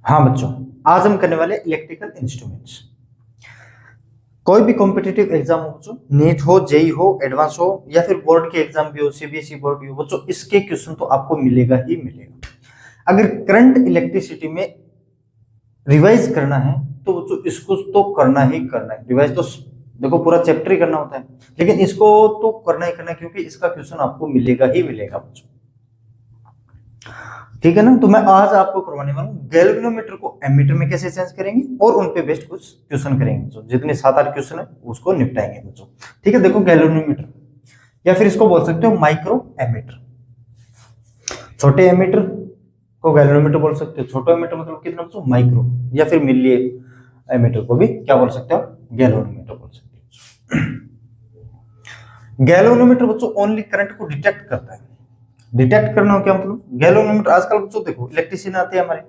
हाँ बच्चों, आज हम करने वाले इलेक्ट्रिकल इंस्ट्रूमेंट्स। कोई भी कॉम्पिटिटिव एग्जाम हो बच्चों, नीट हो, जेई हो, एडवांस हो या फिर बोर्ड के एग्जाम भी हो, सीबीएसई बोर्ड भी हो बच्चों, इसके क्वेश्चन तो आपको मिलेगा ही मिलेगा। अगर करंट इलेक्ट्रिसिटी में रिवाइज करना है तो बच्चों इसको तो करना ही करना है। रिवाइज तो देखो पूरा चैप्टर ही करना होता है, लेकिन इसको तो करना ही करना है क्योंकि इसका क्वेश्चन आपको मिलेगा ही मिलेगा बच्चों। ठीक है ना। तो मैं आज आपको करवाने वाला हूँ गैल्वेनोमीटर को एमीटर में कैसे चेंज करेंगे और उन पे बेस्ड कुछ क्वेश्चन करेंगे बच्चों। जितने 7-8 क्वेश्चन है उसको निपटाएंगे बच्चों। ठीक है, देखो गैल्वेनोमीटर या फिर इसको बोल सकते हो माइक्रो एमीटर। छोटे एमीटर को गैल्वेनोमीटर बोल सकते हो। छोटा एमीटर मतलब कितना बच्चों? माइक्रो। या फिर मिली एमीटर को भी क्या बोल सकते हो? गैल्वेनोमीटर बोल सकते हो। गैल्वेनोमीटर बच्चों ओनली करंट को डिटेक्ट करता है। डिटेक्ट करना हो क्या मतलब? गैल्वेनोमीटर आजकल बच्चों देखो इलेक्ट्रिशियन आते हैं हमारे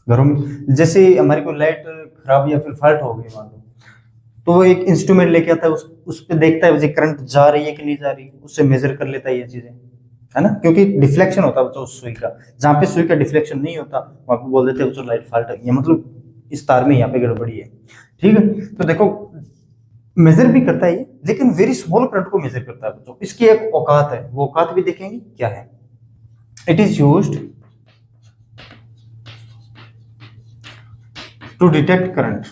घरों में, जैसे हमारी कोई लाइट खराब या फिर फॉल्ट हो गई मान लो, तो वो एक इंस्ट्रूमेंट लेके आता है, उस पे देखता है करंट जा रही है कि नहीं जा रही, उससे मेजर कर लेता है ये चीजें, है ना। क्योंकि डिफ्लेक्शन होता है बच्चों उस सुई का, जहां पे सुई का डिफ्लेक्शन नहीं होता वहां पे बोल देते हैं बच्चों लाइट फॉल्ट है, मतलब इस तार में यहाँ पे गड़बड़ी है। ठीक है, तो देखो मेजर भी करता है ये, लेकिन वेरी स्मॉल करंट को मेजर करता है बच्चों। इसकी एक औकात है, वो औकात भी देखेंगे क्या है। It is used to detect current.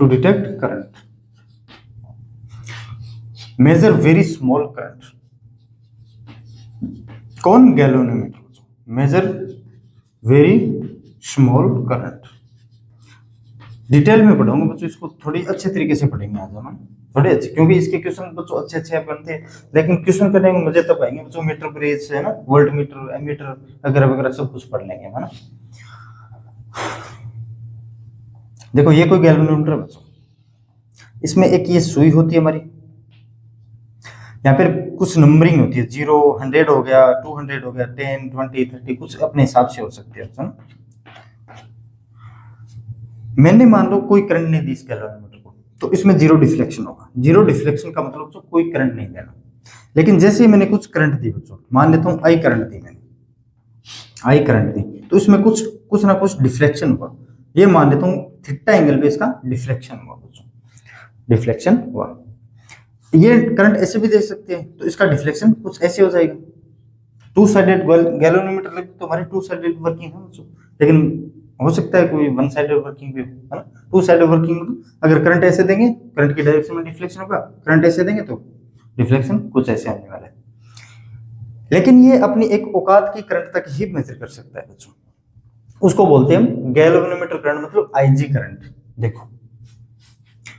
To detect current. Measure very small current. कौन? Galvanometer. Measure very small current. Detail में पढ़ाऊंगा बच्चों, इसको थोड़ी अच्छे तरीके से पढ़ेंगे आज हम, थोड़े अच्छे, क्योंकि इसके क्वेश्चन बच्चों अच्छे अच्छे बनते हैं, लेकिन क्वेश्चन करने में मजे तब आएंगे बच्चों। मीटर ब्रेज से है ना, वोल्ट मीटर, एमीटर वगैरह वगैरह सब कुछ पढ़ लेंगे, है ना। देखो ये कोई गैल्वेनोमीटर है बच्चों, इसमें एक ये सुई होती है हमारी, यहाँ पर कुछ नंबरिंग होती है, 0 100 हो गया, 200 हो गया, 10 20 30 कुछ अपने हिसाब से हो सकती है। मैंने मान लो कोई करंट नहीं दी इस गैल्वेनोमीटर को, तो इसमें जीरो डिफ्लेक्शन होगा। जीरो डिफ्लेक्शन का मतलब बच्चों कोई करंट नहीं देना। लेकिन जैसे ही मैंने कुछ करंट दी बच्चों, मान लेता हूं आई करंट दी मैंने, आई करंट दी, तो इसमें कुछ ना कुछ डिफ्लेक्शन हुआ। ये मान लेता हूं थीटा एंगल पे इसका डिफ्लेक्शन हुआ बच्चों, डिफ्लेक्शन हुआ। ये करंट ऐसे भी दे सकते हैं, तो इसका डिफ्लेक्शन कुछ ऐसे हो जाएगा। टू साइडेड गैल्वेनोमीटर लगे तो हमारी टू साइडेड वर्किंग है बच्चों, लेकिन हो सकता है कोई वन साइडेड वर्किंग भी हो, है ना। टू साइडेड वर्किंग मतलब अगर करंट ऐसे देंगे, करंट की डायरेक्शन में डिफ्लेक्शन होगा, करंट ऐसे देंगे तो डिफ्लेक्शन कुछ ऐसे आने वाला है। लेकिन ये अपनी एक औकात की करंट तक ही मेजर कर सकता है बच्चों, उसको बोलते हैं हम गैल्वेनोमीटर करंट, मतलब आईजी करंट। देखो,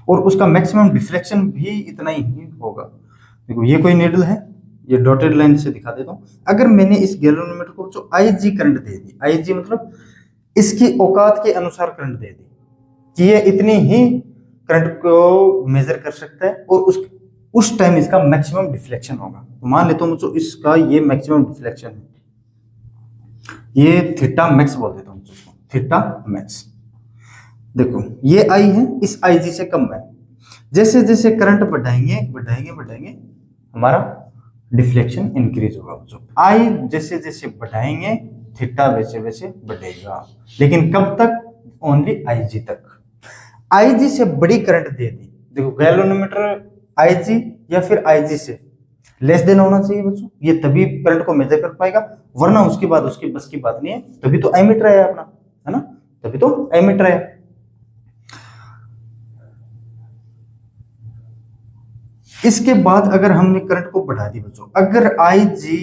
और उसका मैक्सिमम डिफ्लेक्शन भी इतना ही होगा। देखो ये कोई नीडल है, ये डॉटेड लाइन से दिखा देता हूं। अगर मैंने इस गैल्वेनोमीटर को जो आईजी करंट दे दी, आईजी मतलब इसकी औकात के अनुसार करंट दे दी कि ये इतनी ही करंट को मेजर कर सकता है, और उस टाइम इसका मैक्सिमम डिफ्लेक्शन होगा। तो मान लेता हूं मुझे इसका ये मैक्सिमम डिफ्लेक्शन है, ये थीटा मैक्स बोल देता हूं इसको, थीटा मैक्स। देखो ये आई है, इस आईजी से कम है। जैसे जैसे करंट बढ़ाएंगे बढ़ाएंगे बढ़ाएंगे हमारा डिफ्लेक्शन इंक्रीज होगा बच्चों। आई जैसे जैसे बढ़ाएंगे थीटा वैसे वैसे बढ़ेगा, लेकिन कब तक? ओनली आईजी तक। आईजी से बड़ी करंट दे दी, देखो गैल्वेनोमीटर आईजी या फिर आईजी से लेस देन होना चाहिए बच्चों, ये तभी करंट को मेजर कर पाएगा, वरना उसके बाद उसकी बस की बात नहीं है। तभी तो एमीटर है अपना, है ना, तभी तो एमीटर है। इसके बाद अगर हमने करंट को बढ़ा दी बच्चों, अगर आईजी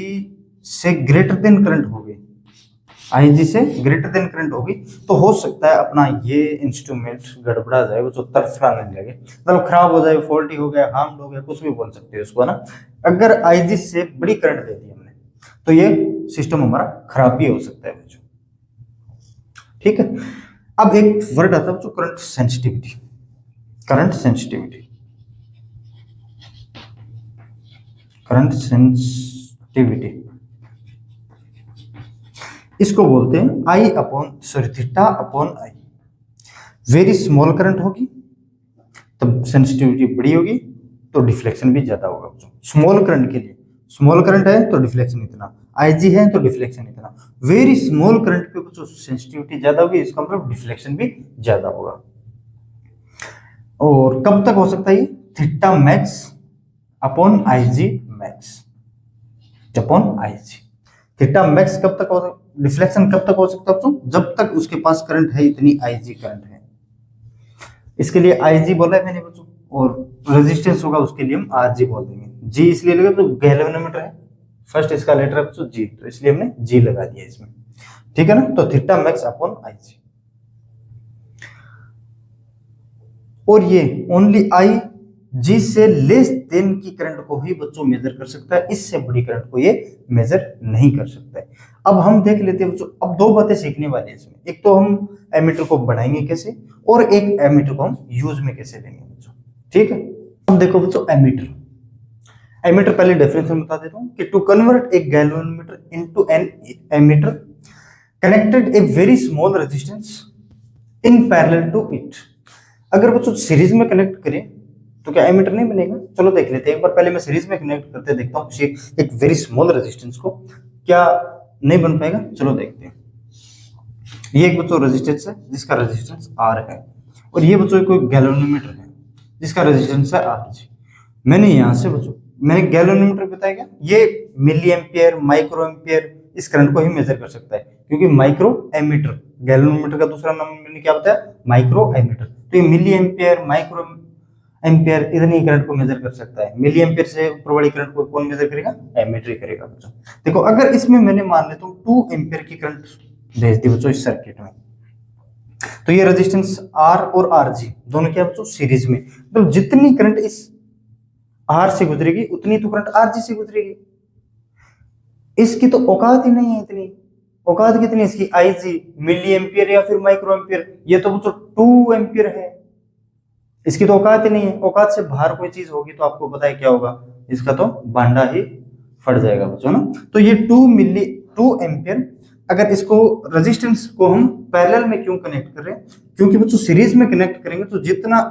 से ग्रेटर देन करंट हो गई, आईजी से ग्रेटर देन करंट होगी, तो हो सकता है अपना ये इंस्ट्रूमेंट गड़बड़ा जाए, वो जो तरफड़ाने लगे, मतलब खराब हो जाए, फॉल्टी हो गया, हार्म हो गया, कुछ भी बोल सकते हो उसको, ना। अगर आईजी से बड़ी करंट दे दी हमने, तो ये सिस्टम हमारा खराब भी हो सकता है बच्चों। ठीक है, अब एक वर्ड आता है बच्चों, current sensitivity. Current sensitivity, current sensitivity, इसको बोलते हैं I upon theta upon I. Very small current होगी तब सेंसिटिविटी बड़ी होगी, तो डिफ्लेक्शन भी ज्यादा होगा बच्चों। स्मॉल करंट के लिए, स्मॉल करंट है तो डिफ्लेक्शन इतना, आई जी है तो डिफ्लेक्शन इतना। वेरी स्मॉल करंट पे बच्चों सेंसिटिविटी ज्यादा होगी, इसका मतलब डिफ्लेक्शन भी ज्यादा होगा। और कब तक हो सकता है ये? Theta max upon I G max upon I G. Theta max कब तक हो, डिफ्लेक्शन कब तक हो सकता है बच्चों? जब तक उसके पास करंट है इतनी आई जी करंट है। इसके लिए आई जी बोला है मैंने बच्चों, और रेजिस्टेंस होगा उसके लिए हम आर जी बोल देंगे। जी इसलिए लगा तो गैल्वेनोमीटर है, फर्स्ट इसका लेटर है बच्चों जी, तो इसलिए हमने जी लगा दिया इसमें, ठीक है ना। तो थीटा मैक्स अपॉन आई जी। और ये ओनली आई जी से लेस देन की करंट को ही बच्चों मेजर कर सकता है, इससे बड़ी करंट को ये मेजर नहीं कर सकता है। अब हम देख लेते हैं बच्चों, अब दो बातें सीखने वाले हैं इसमें। एक तो हम एमीटर को बनाएंगे कैसे, और एक एमीटर को हम यूज में कैसे लेंगे बच्चों, ठीक है। अब देखो बच्चों एमीटर, एमीटर पहले डेफिनेशन बता देता हूँ कि to convert a galvanometer into an ammeter connected a very small resistance in parallel to it. अगर बच्चों सीरीज में कनेक्ट करें तो क्या एमीटर नहीं बनेगा? चलो देख लेते हैं एक बार, पहले मैं सीरीज में कनेक्ट करते देखता हूँ एक वेरी स्मॉल रेजिस्टेंस को, क्या नहीं बन पाएगा? चलो देखते हैं। ये एक बच्चों रेजिस्टेंस है जिसका रेजिस्टेंस आर है, और ये बच्चों कोई गैल्वेनोमीटर है जिसका रेजिस्टेंस है आर जी। मैंने यहाँ से बच्चों मैंने गैल्वेनोमीटर बताया क्या, ये मिली एम्पियर माइक्रो एम्पियर इस करंट को ही मेजर कर सकता है, क्योंकि माइक्रो एमीटर, गैल्वेनोमीटर का दूसरा नाम मैंने क्या बताया? Micro ammeter. तो ये मिली एम्पियर माइक्रो एम्पियर इतनी करंट को मेजर कर सकता है। मिली एम्पियर से ऊपर वाली करंट को कौन मेजर करेगा? एमीटर ही करेगा बच्चों। देखो अगर इसमें मैंने मान लेता हूँ 2 एम्पियर की करंट भेज दी बच्चों इस सर्किट में, तो ये रेजिस्टेंस आर और आर जी दोनों क्या बच्चों? सीरीज में। तो जितनी करंट इस आर से गुजरेगी उतनी तो करंट आर जी से गुजरेगी। इसकी तो औकात ही नहीं है इतनी। औकात कितनी इसकी? आई जी मिली एम्पियर या फिर माइक्रो एम्पियर, ये तो बच्चों 2 एम्पियर है। इसकी तो औकात ही नहीं है। औकात से बाहर कोई चीज होगी तो आपको पता है क्या होगा? इसका तो भांडा ही फट जाएगा बच्चों ना। तो ये 2 एम्पियर, अगर इसको रेजिस्टेंस को हम पैरेलल में क्यों कनेक्ट कर रहे हैं? क्योंकि बच्चों सीरीज में कनेक्ट करेंगे तो जितना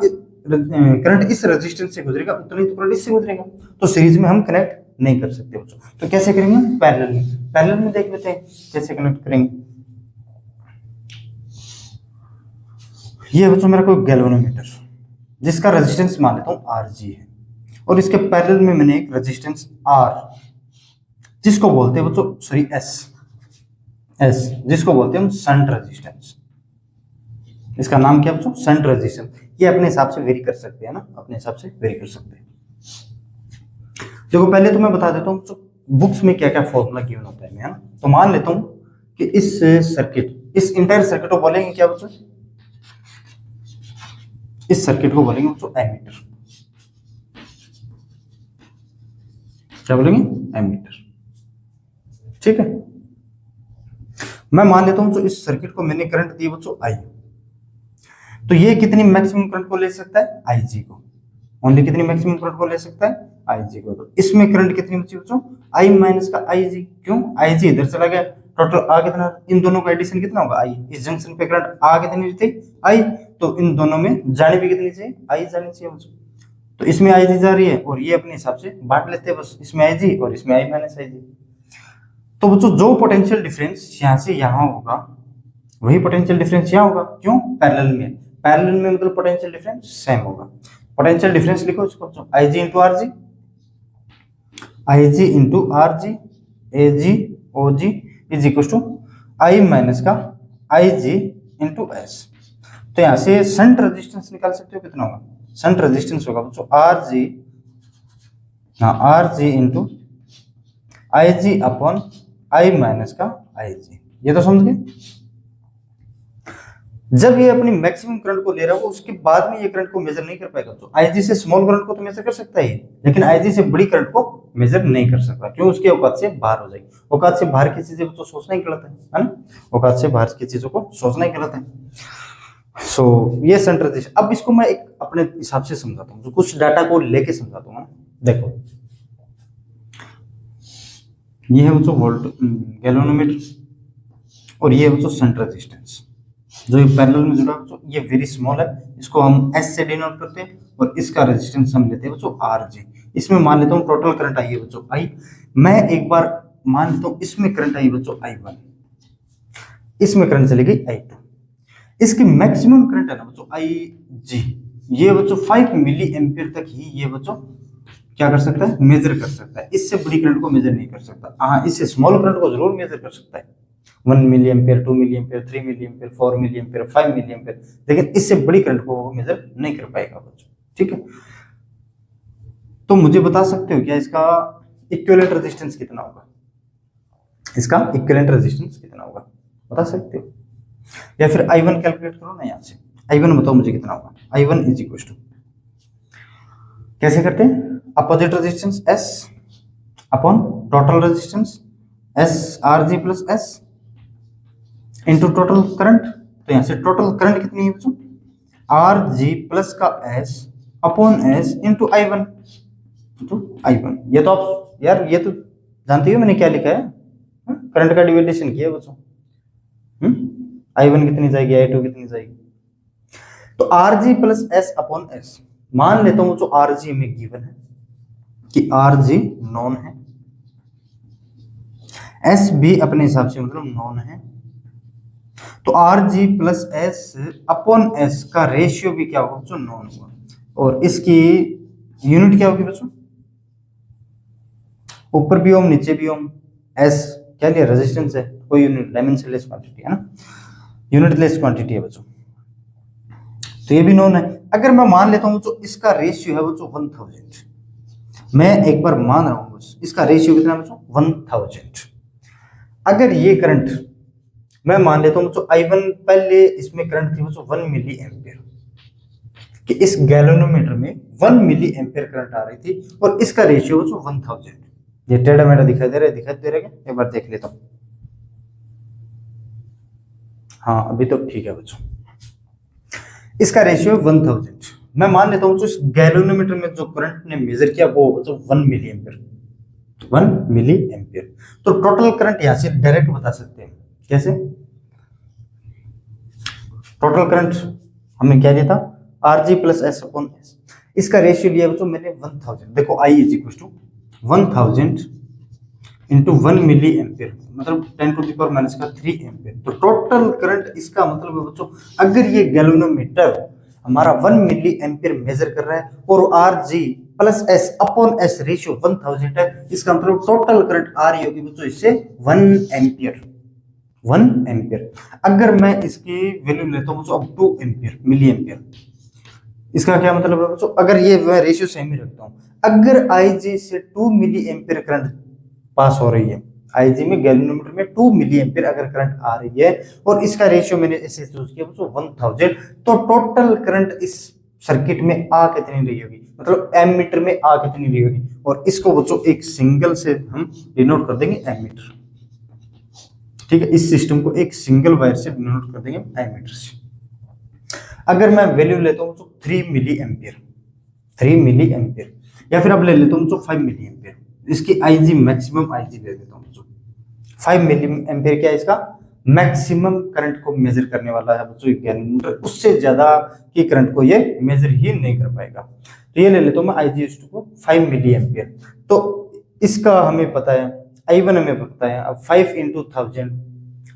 करंट इस रेजिस्टेंस से गुजरेगा उतना ही तो करंट इससे गुजरेगा, तो सीरीज में हम कनेक्ट नहीं कर सकते बच्चों। तो कैसे करेंगे? पैरेलल में। पैरेलल में देख लेते हैं कैसे कनेक्ट करेंगे। ये बच्चों मेरा कोई गैल्वेनोमीटर जिसका रेजिस्टेंस मान लेता हूं आर जी है, और इसके पैरेलल में मैंने एक रेजिस्टेंस आर जिसको बोलते हैं बच्चों सॉरी एस जिसको बोलते हैं हम शंट रेजिस्टेंस। इसका नाम क्या बच्चों? Shunt resistance. ये अपने हिसाब से वेरी कर सकते हैं ना, अपने हिसाब से वेरी कर सकते हैं। देखो पहले तो मैं बता देता हूँ बुक्स में क्या क्या फॉर्मूला गिवन होता है, है ना। तो मान लेता हूँ कि इस सर्किट, इस इंटायर सर्किट को बोलेंगे क्या बच्चों? इस सर्किट को बोलेंगे बच्चों एमीटर। क्या बोलेंगे? एमीटर, ठीक है। मैं मान लेता हूं इस सर्किट को मैंने करंट दी बच्चों आई, तो ये कितनी मैक्सिमम करंट को ले सकता है? आई जी को। ओनली कितनी मैक्सिमम करंट को ले सकता है? आई जी को। तो इसमें करंट कितनी बची बच्चों? आई माइनस का आई जी। क्यों? आई जी इधर चला गया, टोटल आ कितना? इन दोनों का एडिशन कितना होगा? आई। इस जंक्शन पे करंट आ कितनी थी? आई। तो इन दोनों में जाने भी कितनी चाहिए? आई जानी चाहिए बच्चों। तो इसमें आई जी जा रही है और ये अपने हिसाब से बांट लेते हैं बस, इसमें आई जी और इसमें आई माइनस आई जी। तो बच्चों जो पोटेंशियल डिफरेंस यहाँ से यहाँ होगा वही पोटेंशियल डिफरेंस यहाँ होगा। क्यों? पैरेलल में। पैरेलल में मतलब पोटेंशियल डिफरेंस सेम होगा। पोटेंशियल डिफरेंस लिखो इसको बच्चों, I G into R G, I G into R G, A G O G is equal to I minus का आई जी इंटू एस। तो यहाँ से शंट रेजिस्टेंस निकाल सकते हो, कितना होगा? शंट रेजिस्टेंस होगा बच्चों आर जी, हाँ R G into I G upon I minus का आई जी। ये तो समझ गए। जब ये अपनी मैक्सिमम करंट को ले रहा हो उसके बाद में ये करंट को मेजर नहीं कर पाएगा। तो आईजी से स्मॉल करंट को तो मेजर कर सकता है, लेकिन आईजी से बड़ी करंट को मेजर नहीं कर सकता। क्यों? उसकी औकात से बाहर हो जाएगी। औकात से बाहर की चीजें तो सोचना ही गलत है ना। औकात से बाहर की चीजों को सोचना ही गलत है। सो ये शंट रेजिस्टेंस। अब इसको मैं एक अपने हिसाब से समझाता हूँ, कुछ डाटा को लेके समझाता हूँ। देखो ये है बच्चों वोल्ट गैल्वेनोमीटर और ये है बच्चों शंट रेजिस्टेंस जो पैरेलल में जुड़ा बच्चों। ये वेरी स्मॉल है, इसको हम एस से डिनोट करते हैं और इसका रेजिस्टेंस हम लेते हैं बच्चों आर जी। इसमें मान लेता हूँ टोटल करंट आई है बच्चों आई। मैं एक बार मान लेता हूं इसमें करंट आई बच्चों I1, इसमें करंट चली गई I2, इसकी मैक्सिमम करंट है ना बच्चों IG, ये बच्चों 5 मिली एम्पियर तक ही ये बच्चों क्या कर सकता है, मेजर कर सकता है। इससे बड़ी करंट को मेजर नहीं कर सकता। हाँ, इससे स्मॉल करंट को जरूर मेजर कर सकता है, 1 milli ampere, 2 milli ampere, 3 milli ampere, 4 milli ampere, 5 milli ampere, लेकिन इससे बड़ी करंट को वो मेजर नहीं कर पाएगा बच्चों। ठीक है, तो मुझे बता सकते हो क्या इसका इक्विवेलेंट रेजिस्टेंस कितना होगा, इसका इक्विवेलेंट रेजिस्टेंस कितना होगा, बता सकते हो? या फिर I1 कैलकुलेट करो ना यहाँ से, I1 बताओ मुझे कितना होगा। I1 इज इक्वल टू, कैसे करते हैं, opposite resistance S upon total resistance S RG plus S into total current. तो यहाँ से टोटल करंट कितनी है बच्चों, RG प्लस का S upon S into I1, ये तो आप यार ये तो जानते हो मैंने क्या लिखा है, करंट का डिवाइडेशन किया बच्चों। I1 कितनी जाएगी, I2 कितनी जाएगी, तो RG plus S upon S। मान लेता हूं जो RG में गिवन है कि RG नॉन है, S भी अपने हिसाब से मतलब नॉन है, तो RG plus S upon S का रेशियो भी क्या होगा बच्चों, नॉन होगा। और इसकी यूनिट क्या होगी बच्चों, ऊपर भी ओम नीचे भी ओम, S क्या लिया, रेजिस्टेंस है, कोई यूनिट डायमेंशनलेस क्वांटिटी है ना, यूनिटलेस क्वांटिटी है बच्चों, तो ये भी नोन है। अगर मैं मान लेता हूं तो इसका रेशियो है बच्चों 1000, मैं एक बार मान रहा हूं इसका रेशियो कितना है बच्चों 1000। अगर ये करंट मैं मान लेता हूं तो I1 पहले इसमें करंट थी बच्चों 1 मिली एम्पियर, कि इस गैल्वेनोमीटर में 1 मिली एम्पियर करंट आ रही थी और इसका रेशियो बच्चों 1000। ये टेढ़ा मेढ़ा दिखाई दे रहा है क्या, एक बार देख लेता हूं। हाँ अभी तो ठीक है बच्चों, इसका रेशियो 1000। मैं मान लेता हूं जो इस गैल्वेनोमीटर में जो करंट ने मेजर किया वो बच्चों 1 मिली एम्पियर, 1 मिली एम्पियर। तो टोटल करंट यहां से डायरेक्ट बता सकते हैं, कैसे, टोटल करंट हमने क्या लिया था, RG plus S upon S, इसका रेशियो लिया बच्चों मैंने 1000। देखो I is equal to 1000 into 1 milli ampere, मतलब 10 टू द पावर माइनस का 3 एम्पियर। तो टोटल करंट इसका मतलब है बच्चों, अगर ये गैल्वेनोमीटर हमारा 1 मिली एम्पियर मेजर कर रहा है और RG plus S upon S ratio 1000 है, इसका मतलब टोटल करंट आ रही होगी बच्चों इससे 1 एम्पियर, 1 एम्पियर। अगर मैं इसकी वैल्यू लेता हूं बच्चों अब 2 एम्पियर मिली एम्पियर, इसका क्या मतलब है बच्चों, अगर ये मैं रेशियो सेम ही रखता हूं, अगर IG से 2 मिली एम्पियर करंट पास हो रही है, IG में गैल्वेनोमीटर में 2 मिली एम्पियर अगर करंट आ रही है और इसका रेशियो मैंने ऐसे चूज किया बच्चों 1000, तो टोटल करंट इस सर्किट में आ कितनी रही होगी, मतलब एमीटर में आ कितनी रही होगी। और इसको बच्चों एक सिंगल से हम डिनोट कर देंगे एमीटर, ठीक है, इस सिस्टम को एक सिंगल वायर से डिनोट कर देंगे एमीटर से। अगर मैं वैल्यू लेता हूं तो 3 मिली एम्पियर, 3 मिली एम्पियर, या फिर अब ले लेता हूं तो 5 मिली एम्पियर, इसकी IG मैक्सिमम IG ले लेता हूं बच्चों, 5 मिली एम्पियर क्या है इसका मैक्सिमम करंट को मेजर करने वाला है बच्चों गैल्वेनोमीटर, उससे ज्यादा की करंट को ये मेजर ही नहीं कर पाएगा। तो ये ले लेता हूं मैं IG को 5 मिली एम्पियर। तो इसका हमें पता है I1 हमें पता है, अब 5 इंटू 1000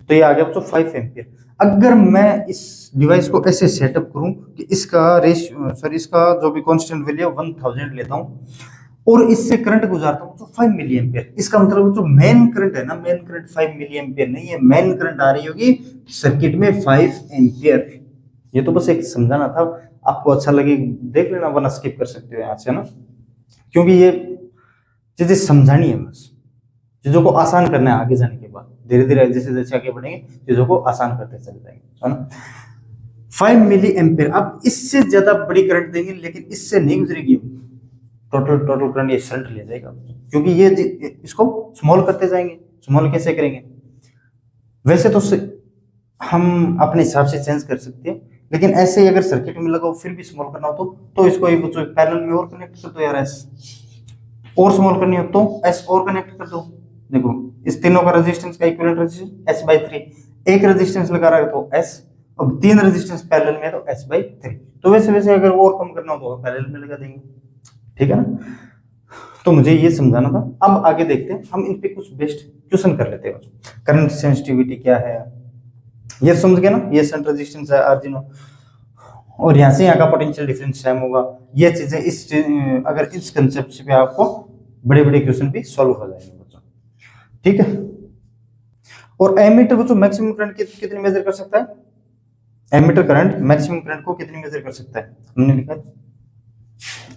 तो ये आ गया बच्चों 5 एम्पियर। अगर मैं इस डिवाइस को ऐसे सेटअप करूं कि इसका रेशियो इसका जो भी कांस्टेंट वैल्यू है 1000 लेता हूं और इससे करंट गुजारता हूं तो 5 मिली एम्पियर, इसका मतलब जो मेन करंट है ना, मेन करंट 5 मिली एम्पियर नहीं है, मेन करंट आ रही होगी सर्किट में 5 एम्पियर। ये तो बस एक समझाना था, आपको अच्छा लगे देख लेना वरना स्किप कर सकते हो यहाँ से ना, क्योंकि ये चीजें समझानी है, बस चीजों को आसान करना है। आगे जाने के बाद धीरे धीरे जैसे जैसे आगे बढ़ेंगे चीजों को आसान करते चले जाएंगे, है ना। 5 मिली एम्पियर, अब इससे ज्यादा बड़ी करंट देंगे लेकिन इससे नहीं गुजरेगी, टोटल करंट ये शंट ले जाएगा, क्योंकि ये इसको स्मॉल करते जाएंगे। स्मॉल कैसे करेंगे, वैसे तो हम अपने हिसाब से चेंज कर सकते हैं, लेकिन ऐसे ही अगर सर्किट में लगाओ फिर भी स्मॉल करना हो तो इसको एक बच्चों पैरेलल में और कनेक्ट कर दो यार, एस और स्मॉल करनी हो तो एस और कनेक्ट कर दो। देखो इस तीनों का रेजिस्टेंस का इक्विवेलेंट रेजिस्टेंस S/3, एक रेजिस्टेंस लगा रहा है तो S, अब 3 रेजिस्टेंस पैरेलल में तो S/3। तो वैसे वैसे अगर और कम करना हो तो पैरेलल में लगा देंगे, ठीक है ना। तो मुझे ये समझाना था। अब आगे देखते हैं, हम इन पे कुछ बेस्ट क्वेश्चन कर लेते हैं। करंट सेंसिटिविटी क्या है, ये समझ गए ना, ये सेंटर रेजिस्टेंस है आर्जिनो, और यहाँ से यहाँ का पोटेंशियल डिफरेंस टाइम होगा। ये चीजें अगर इस कंसेप्ट पे आपको बड़े बड़े क्वेश्चन भी सॉल्व हो जाएंगे बच्चों, ठीक है। और एमीटर बच्चों मैक्सिमम करंट कितनी मेजर कर सकता है, एमीटर करंट मैक्सिमम करंट को कितनी मेजर कर सकता है, हमने लिखा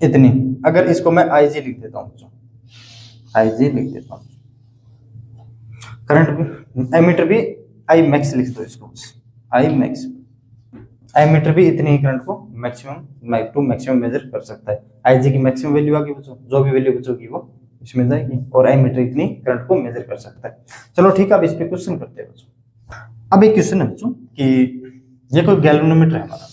इतनी। अगर इसको मैं IG लिख देता हूँ बच्चों, IG लिख देता हूँ, करंट भी एमीटर भी I मैक्स लिख दो इसको, I मैक्स, एमीटर भी इतनी ही करंट को मैक्सिमम टू मैक्सिमम मेजर कर सकता है। IG की मैक्सिमम वैल्यू आ गई बच्चों, जो भी वैल्यू बचोगी वो इसमें जाएगी, और एमीटर इतनी करंट को मेजर कर सकता है। चलो ठीक है, अब इस पे क्वेश्चन करते हैं बच्चों। अब एक क्वेश्चन है बच्चों कि ये कोई गैल्वेनोमीटर है हमारा,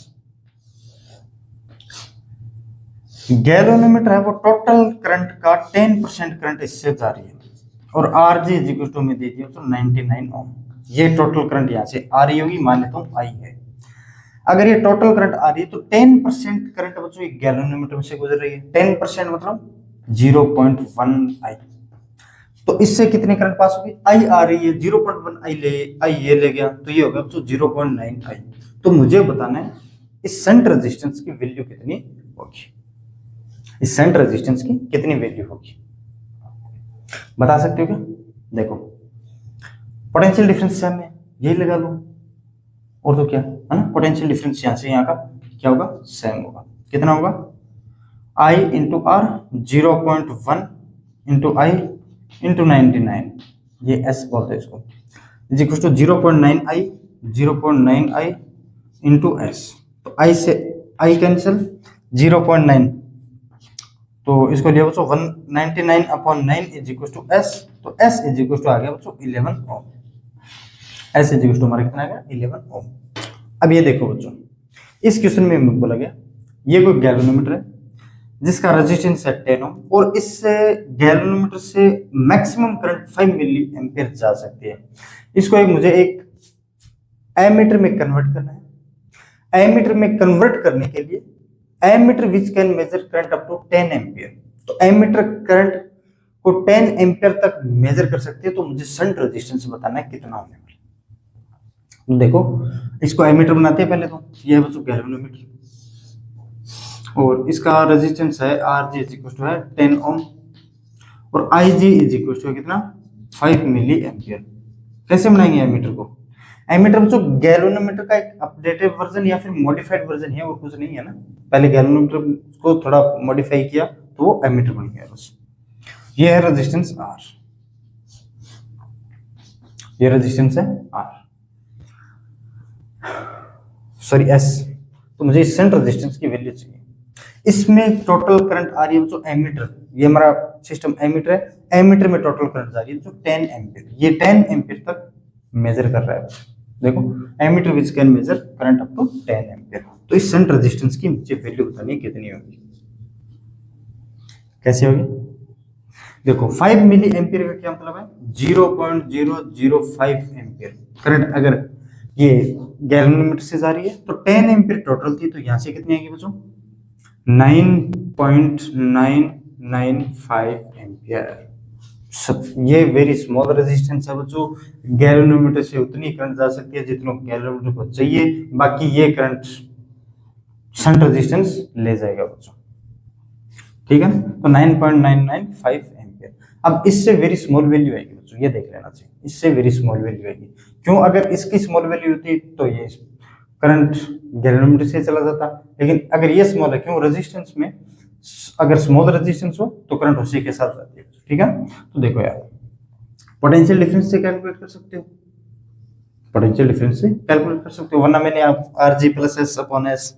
गैल्वेनोमीटर है वो टोटल करंट का 10% करंट इससे जा रही है, और RG इज इक्वल टू में दे दिया तो 99 ओम। ये टोटल करंट यहाँ से आ रही होगी, मान लेता हूँ I है। अगर ये टोटल करंट आ रही है तो 10% करंट बच्चों एक गैल्वेनोमीटर में से गुजर रही है। 10% मतलब 0.1 I, तो इससे कितनी करंट पास होगी, I आ रही है, 0.1 I ये ले गया, तो ये होगा बच्चों 0.9 I। तो मुझे बताना है इस सेंट रेजिस्टेंस की वैल्यू कितनी होगी, इस सेंट रेजिस्टेंस की कितनी वैल्यू होगी, बता सकते हो क्या? देखो पोटेंशियल डिफरेंस सेम है, यही लगा लो, और तो क्या है ना, पोटेंशियल डिफरेंस यहाँ से यहाँ का क्या होगा, सेम होगा। कितना होगा, I into R 0.1 into I into 99, ये S बोलते हैं इसको, is equal to 0.9 I into S। तो I से I कैंसिल, 0.9, तो इसको लिया बच्चों 199/9 इज इक्वल टू S, तो S इज इक्वल टू आ गया बच्चों 11 ohm. S is equal to हमारा कितना आ गया, 11 ओम। अब ये देखो बच्चों, इस क्वेश्चन में बोला गया ये कोई गैल्वेनोमीटर है जिसका रेजिस्टेंस है 10 ओम, और इस गैल्वेनोमीटर से मैक्सिमम करंट 5 मिली एम्पियर जा सकती है। इसको मुझे एक एमीटर में कन्वर्ट करना है। एमीटर में कन्वर्ट करने के लिए ammeter which can measure current up to 10 ampere, तो एमीटर करंट को 10 एम्पियर तक मेजर कर सकती है, तो मुझे शंट रेजिस्टेंस बताना है कितना होने वाला। देखो इसको एमीटर बनाते हैं पहले, तो ये है बच्चों गैल्वेनोमीटर, और इसका रेजिस्टेंस है RG इज इक्वल टू है 10 ओम, और IG इज इक्वल टू कितना, 5 मिली एम्पियर। कैसे बनाएंगे एमीटर को, एमीटर बच्चों गैल्वेनोमीटर का एक अपडेटेड वर्जन या फिर मॉडिफाइड वर्जन है, और कुछ नहीं है ना। पहले गैल्वेनोमीटर को थोड़ा मॉडिफाई किया तो वो एमीटर बन गया बस। ये है रेजिस्टेंस R, ये रेजिस्टेंस है R, सॉरी S। तो मुझे इस सेंट रेजिस्टेंस की वैल्यू चाहिए। इसमें टोटल करंट आ रही है बच्चों, एमीटर, ये हमारा सिस्टम एमीटर है, एमीटर में टोटल करंट आ रही है जो 10 एम्पियर, ये 10 एम्पियर तक मेजर कर रहा है। देखो ammeter which can measure current up to 10 ampere. तो इस शंट रेजिस्टेंस की मुझे वैल्यू बतानी है कितनी होगी, कैसे होगी। देखो 5 मिली एम्पियर का क्या मतलब है, 0.005 एम्पियर करंट अगर ये गैल्वेनोमीटर से जा रही है, तो 10 एम्पियर टोटल थी, तो यहाँ से कितनी आएगी बच्चों, 9.995 एम्पियर। ये वेरी स्मॉल रेजिस्टेंस है बच्चों, गैल्वेनोमीटर से उतनी करंट जा सकती है जितना गैल्वेनोमीटर को चाहिए, बाकी ये करंट शंट रेजिस्टेंस ले जाएगा बच्चों, ठीक है ना। तो 9.995 एम्पियर। अब इससे वेरी स्मॉल वैल्यू आएगी बच्चों, ये देख लेना चाहिए, इससे वेरी स्मॉल वैल्यू आएगी। क्यों, अगर इसकी स्मॉल वैल्यू होती तो ये करंट गैल्वेनोमीटर से चला जाता, लेकिन अगर ये स्मॉल है, क्यों, रेजिस्टेंस में अगर स्मॉल रेजिस्टेंस हो तो करंट उसी के साथ जाती है, ठीक है। तो देखो यार, पोटेंशियल डिफरेंस से कैलकुलेट कर सकते हो, पोटेंशियल डिफरेंस से कैलकुलेट कर सकते हो, वरना मैंने आप RG plus S upon S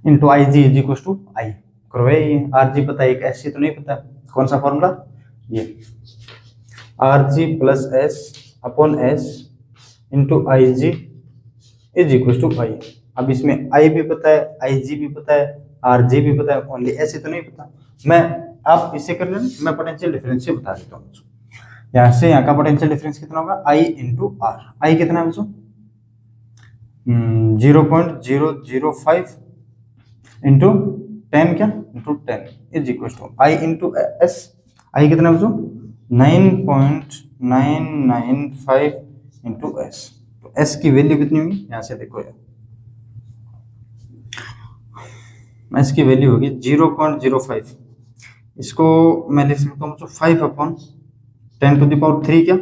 into IG is equal to I करो। ये RG पता है, एक SC तो नहीं पता, कौन सा फॉर्मूला, ये RG plus S upon S into IG is equal to I। अब इसमें I भी पता है, IG भी पता है, RG भी पता है, ओनली SC तो नहीं पता। मैं आप इसे कर लेना, मैं पोटेंशियल डिफरेंस से बता देता हूँ। यहाँ से यहाँ का पोटेंशियल डिफरेंस कितना होगा, I इंटू R। I कितना है बच्चों, 0.005 इंटू 10 क्या into 10 is equal to I into S. I कितना बच्चों 9.995 इंटू एस। तो एस की वैल्यू कितनी होगी यहाँ से देखो यार, एस की वैल्यू होगी 0.05। इसको मैं लिख सकता हूँ बच्चों 5/10⁻³ क्या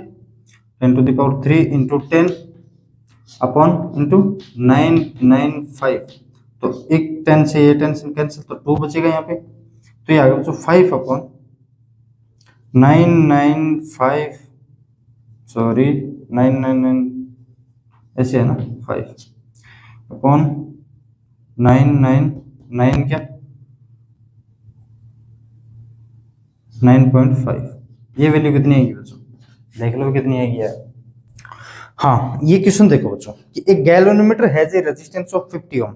10⁻³ इंटू 10 अपॉन इंटू 995। तो एक 10 से ये 10 से कैंसिल तो 2 बचेगा यहाँ पे। तो ये आ गया बच्चों 5/995 सॉरी 999 ऐसे है ना 5/999 क्या 9.5। ये वैल्यू कितनी आएगी बच्चों देख लो कितनी आएगी यार। हाँ ये क्वेश्चन देखो बच्चों कि एक galvanometer has a resistance of 50 ohm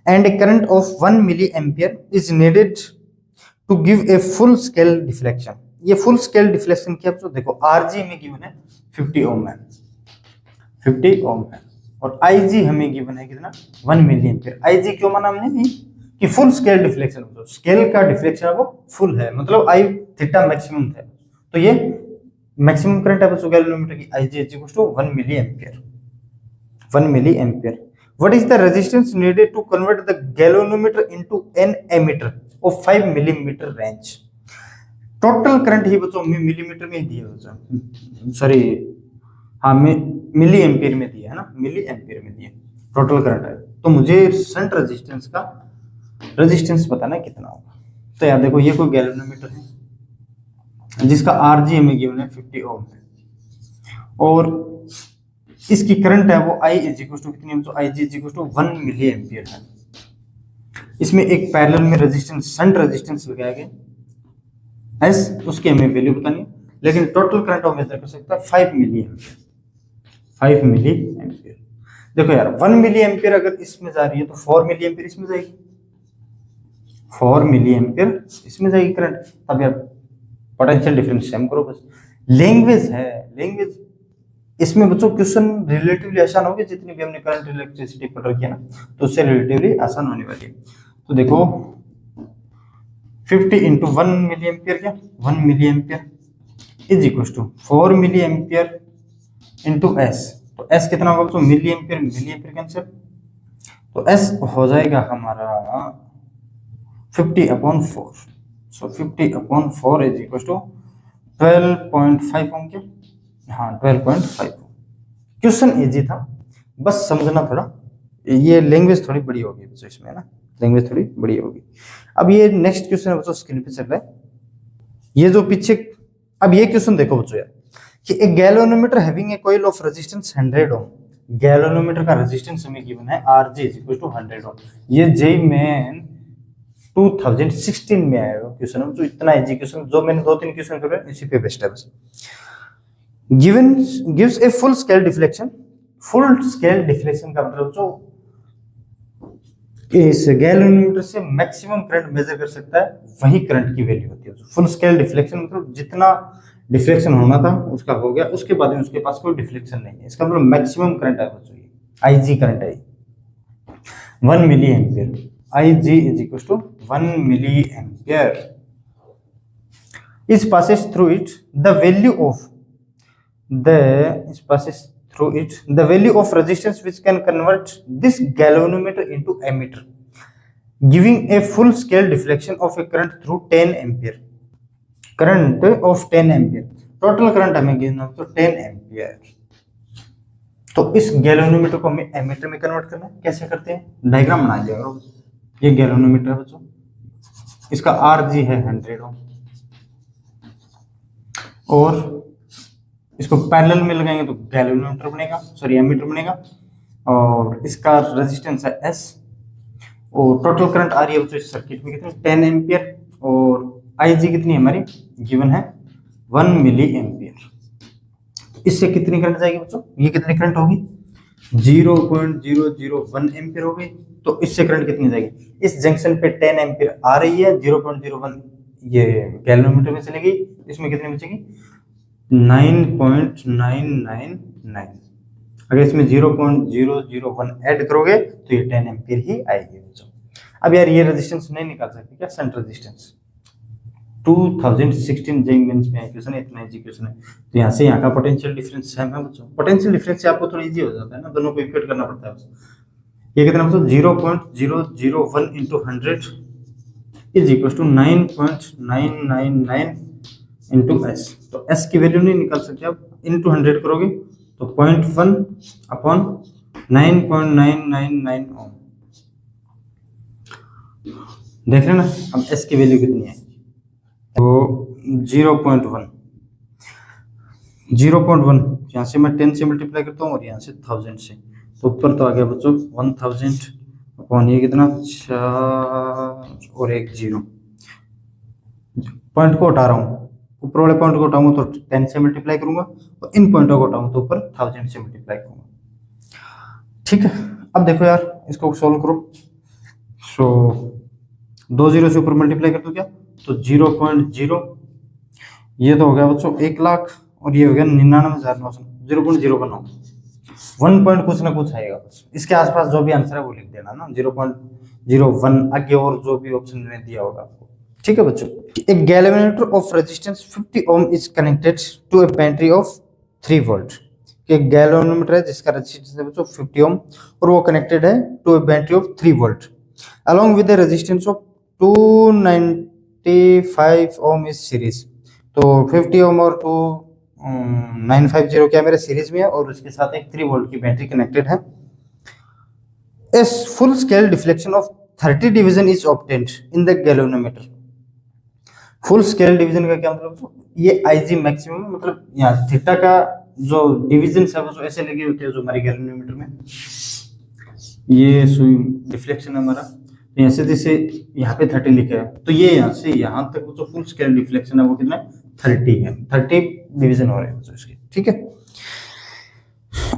and a current of 1 milli ampere is needed to give a full scale deflection. ये फुल स्केल डिफ्लेक्शन क्या बच्चों देखो आरजी हमें गिवन है 50 ओम है 50 ओम है और आईजी हमें गिवन है कितना 1 मिली एम्पियर। आईजी क्यों माना हमने कि फुल स्केल डिफ्लेक्शन स्केल का डिफ्लेक्शन वो फुल है मतलब आई थीटा मैक्सिमम है। तो ये मैक्सिमम करंट है बच्चों गैल्वेनोमीटर की IG is equal to 1 milli ampere 1 milli ampere. What is the resistance needed to convert the galvanometer into an ammeter of 5 millimetre range. Total current ही बच्चों मिलीमीटर में ही दिया बच्चों सॉरी हाँ मिली एम्पियर में दिया है ना मिली एम्पियर में दिया टोटल करंट है। तो मुझे शंट रेजिस्टेंस का रेजिस्टेंस बताना कितना होगा। तो यार देखो ये कोई गैल्वेनोमीटर है जिसका आरजी हमें गिवन है 50 ओम है और इसकी करंट है वो आई इज इक्वल टू कितनी है तो I G is equal to 1 milli ampere है। इसमें एक पैरेलल में रेजिस्टेंस शंट रेजिस्टेंस लगाया गया एस उसकी हमें वैल्यू बतानी है लेकिन टोटल करंट वो मेजर कर सकता है 5 मिली एम्पियर 5 मिली एम्पियर। देखो यार 1 मिली एम्पियर अगर इसमें जा रही है तो 4 मिली एम्पियर इसमें जाएगी 4 मिली एम्पियर इसमें जाएगी करंट। तब यार पोटेंशियल डिफरेंस सेम करो बस। लैंग्वेज है लैंग्वेज इसमें बच्चों क्वेश्चन रिलेटिवली आसान होगी जितनी भी हमने करंट इलेक्ट्रिसिटी पढ़ रखी है ना तो उससे रिलेटिवली आसान होने वाली है। तो देखो 50 इंटू 1 मिली एम्पियर क्या 1 milli ampere is equal to 4 milli ampere into S. तो एस कितना होगा बच्चों मिली एम्पियर कैंसिल तो एस हो जाएगा हमारा 50/4। So 50/4 is equal to 12.5 ohm क्या हाँ 12.5। क्वेश्चन इजी था बस समझना थोड़ा ये लैंग्वेज थोड़ी बड़ी होगी बच्चों इसमें ना लैंग्वेज थोड़ी बड़ी होगी। अब ये नेक्स्ट क्वेश्चन है बच्चों स्क्रीन पे चल रहा है ये जो पीछे। अब ये क्वेश्चन देखो बच्चों यार कि एक galvanometer having a coil of resistance 100 ohm. Galvanometer का रेजिस्टेंस हमें गिवन है RG is equal to 100 ohm. ये जेईई मेन 2016 में आया क्वेश्चन है तो इतना इजी क्वेश्चन जो मैंने 2-3 क्वेश्चन करे इसी पे बेस्ट है बस। गिवन गिव्स ए full scale deflection. Full scale deflection का मतलब जो इस गैल्वेनोमीटर से मैक्सिमम करंट मेजर कर सकता है वही करंट की वैल्यू होती है। फुल स्केल डिफ्लेक्शन मतलब जितना डिफ्लेक्शन होना था उसका हो गया उसके बाद में उसके पास कोई डिफ्लेक्शन नहीं है इसका मतलब मैक्सिमम करंट है बच्चों ये आईजी करंट है 1 milli ampere. IG is equal to 1 milli ampere is passes through it the value of resistance which can convert this galvanometer into ammeter giving a full scale deflection of a current through 10 ampere current of 10 ampere total current हमें given है तो 10 ampere। तो इस galvanometer को हमें ammeter में convert करना है कैसे करते हैं डायग्राम बना लिया करो। ये गैल्वेनोमीटर है बच्चों इसका आरजी है 100 ओम और इसको पैरेलल में लगाएंगे तो गैल्वेनोमीटर बनेगा सॉरी एमीटर बनेगा और इसका रेजिस्टेंस है एस और टोटल करंट आ रही है बच्चों इस सर्किट में कितनी 10 एम्पियर और आईजी कितनी है हमारी गिवन है 1 मिली एम्पियर। इससे कितनी करंट जाएगी बच्चों ये कितनी करंट होगी 0.001 एम्पियर हो गई। तो इससे करंट कितनी जाएगी इस जंक्शन पे 10 एम्पियर आ रही है 0.01 ये गैल्वेनोमीटर में चलेगी इसमें कितनी बचेगी 9.999। अगर इसमें 0.001 ऐड करोगे तो ये 10 एम्पियर ही आएगी बच्चों। अब यार ये रेजिस्टेंस नहीं निकाल सकते क्या, सेंट रेजिस्टेंस 2016 जेईई मेंस में क्वेश्चन है, इतना इजी क्वेश्चन है। तो यहाँ से यहाँ का पोटेंशियल डिफरेंस सेम है बच्चों, पोटेंशियल डिफरेंस से आपको थोड़ा इजी हो जाता है ना, दोनों को इक्वेट करना पड़ता है बस। ये कितना बच्चों 0.001 into 100 is equal to 9.999 into S. तो एस की वैल्यू नहीं निकाल सकते आप, इंटू 100 करोगे तो 0.1 अपॉन 9.999 ओम। देख रहे हैं ना अब एस की वैल्यू कितनी है, तो 0.1 यहाँ से मैं 10 से मल्टीप्लाई करता हूँ और यहाँ से 1000 से, तो ऊपर तो आ गया बच्चों 1000 अपॉन ये कितना 4 और एक 0, पॉइंट को हटा रहा हूँ, ऊपर वाले पॉइंट को हटाऊंगा तो 10 से मल्टीप्लाई करूंगा और इन पॉइंटों को हटाऊंगा तो ऊपर 1000 से मल्टीप्लाई करूंगा। ठीक है, अब देखो यार इसको सोल्व करो। सो 2 0 से ऊपर मल्टीप्लाई कर दो क्या, तो 0.0, ये तो हो गया बच्चों 1 लाख और ये हो गया 99,900, 0.019, 1 पॉइंट कुछ ना कुछ आएगा बस, इसके आसपास जो भी आंसर है वो लिख देना ना, 0.01 आगे और जो भी ऑप्शन मैंने दिया होगा आपको। ठीक है बच्चों, एक galvanometer of resistance 50 ohm is connected to a battery of 3 volt. एक गैल्वेनोमीटर है जिसका रेजिस्टेंस है बच्चों 50 ओम और वो कनेक्टेड है to a battery of 3 volt along with a resistance of 295 ohm is series. तो 50 ओम और 2950 क्या मेरे सीरीज में है और उसके साथ एक 3 वोल्ट की बैटरी कनेक्टेड है। S full scale deflection of 30 division is obtained in the galvanometer. Full scale division का क्या मतलब, ये आईजी मैक्सिमम मतलब यहाँ थीटा का जो डिवीजन है वो ऐसे लगे होते हैं जो हमारे गैल्वेनोमीटर में, ये डिफ्लेक्शन है हमारा, यहाँ से जैसे यहाँ पे 30 लिखा है तो ये यहाँ से यहाँ तक जो फुल स्केल डिफ्लेक्शन है वो कितना 30 है, 30 डिवीजन हो रहे हैं इसके। ठीक है,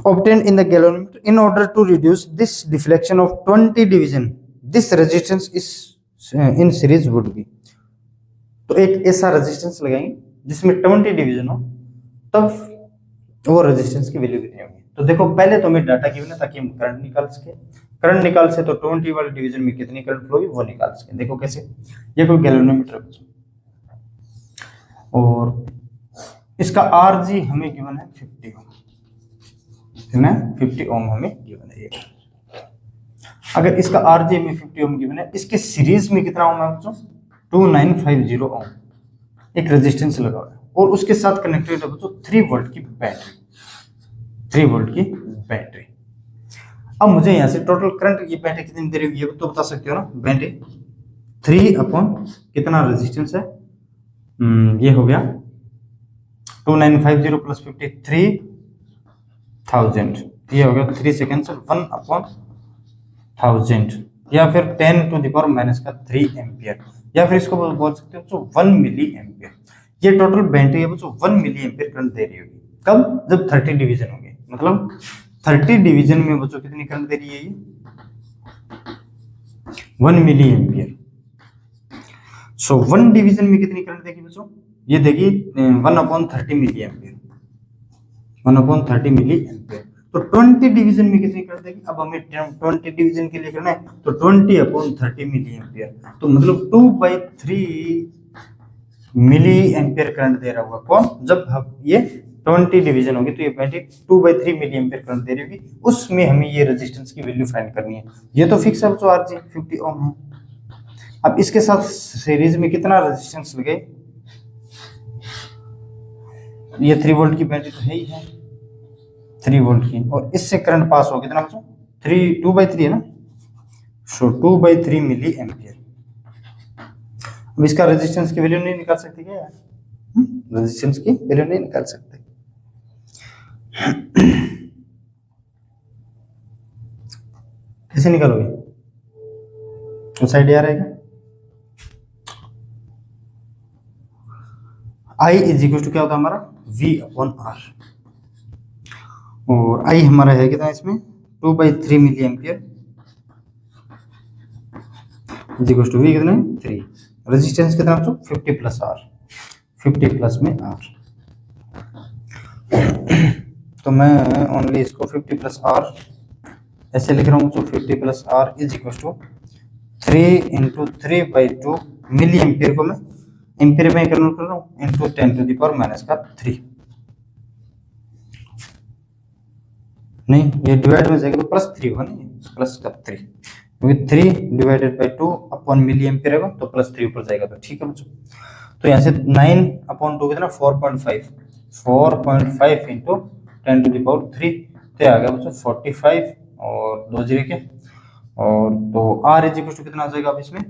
obtained in the galvanometer in order to reduce this deflection of 20 division this resistance is in series would be। तो एक ऐसा रेजिस्टेंस लगाएंगे जिसमें 20 डिवीजन हो, तब वो रेजिस्टेंस की वैल्यू कितनी होगी। तो देखो पहले तो हमें डाटा गिवन है ताकि हम करंट निकाल सके, करंट निकाल से तो 20 वाले डिवीजन में कितनी करंट फ्लो होगी वो निकाल सके। देखो कैसे, ये कोई गैल्वेनोमीटर है और इसका आरजी हमें गिवन है 50 ओम, 50 ओम हमें गिवन है। अगर इसका आरजे में 50 ओम गिवन है, इसके सीरीज में कितना ओम है बच्चों 2950 ओम एक रेजिस्टेंस लगा हुआ है और उसके साथ कनेक्टेड है बच्चों 3 वोल्ट की बैटरी, 3 वोल्ट की बैटरी। अब मुझे यहाँ से टोटल करंट ये बैटरी कितनी दे रही है ये तो बता सकते हो ना, बैटरी 3 अपॉन कितना रेजिस्टेंस है, ये हो गया 2950 प्लस 50 3000, ये हो गया 3 सेकेंड 1 अपॉन 1000 या फिर 10 टू द पावर माइनस का 3 एम्पियर, या फिर इसको बोल सकते हो तो 1 मिली एम्पियर। ये टोटल बैटरी है बच्चों 1 मिली एम्पियर करंट दे रही होगी, कब जब 30 डिवीजन होंगे, मतलब 30 डिवीजन में बच्चों कितनी करंट दे रही है ये 1 मिली एम्पियर। सो 1 डिवीजन में कितनी करंट देगी बच्चों, ये देगी 1/30 मिली एम्पियर, 1/30 मिली एम्पियर। तो 20 डिवीजन में कितनी करंट देगी, अब हमें 20 डिवीजन के लिए करना है तो 20/30 मिली एम्पियर, तो मतलब 2/3 मिली एम्पियर करंट दे रहा होगा कौन, जब ये 20 डिवीजन होगी तो ये बैटरी 2/3 मिली एम्पियर करंट दे रही होगी, उसमें हमें ये रेजिस्टेंस की वैल्यू फाइंड करनी है। ये तो फिक्स है बच्चों आरजी 50 ओम है। अब इसके साथ सीरीज में कितना रेजिस्टेंस लगे, ये 3 वोल्ट की बैटरी तो है ही है 3 वोल्ट की, और इससे करंट पास हो कितना बच्चों 2/3 है ना, सो 2/3 मिली एम्पियर। अब इसका रेजिस्टेंस की वैल्यू नहीं निकाल सकते क्या यार, रेजिस्टेंस की वैल्यू नहीं निकाल सकते। कैसे निकालोगे, उस आइडिया रहेगा I इज इक्वल टू क्या होता है हमारा V/R, और I हमारा है कितना इसमें 2/3 milli ampere is equal to V कितना 3, रेजिस्टेंस कितना बच्चों 50 प्लस R, 50 प्लस में R, तो मैं ओनली इसको 50 प्लस R ऐसे लिख रहा हूँ बच्चों, 50 plus R is equal to 3 × 3/2 milli ampere को मैं एम्पियर में कन्वर्ट कर रहा हूँ इंटू 10⁻³ नहीं, ये डिवाइड में जाएगा तो +3 होगा नहीं, +3 क्योंकि 3/2 मिली एम्पियर है तो +3 ऊपर जाएगा तो ठीक है बच्चों। तो यहाँ से 9/2 कितना 4.5 इंटू 10⁻³ तो आ गया बच्चों 45 और 2 जीरो के और तो R इज इक्वल टू कितना आ जाएगा अब इसमें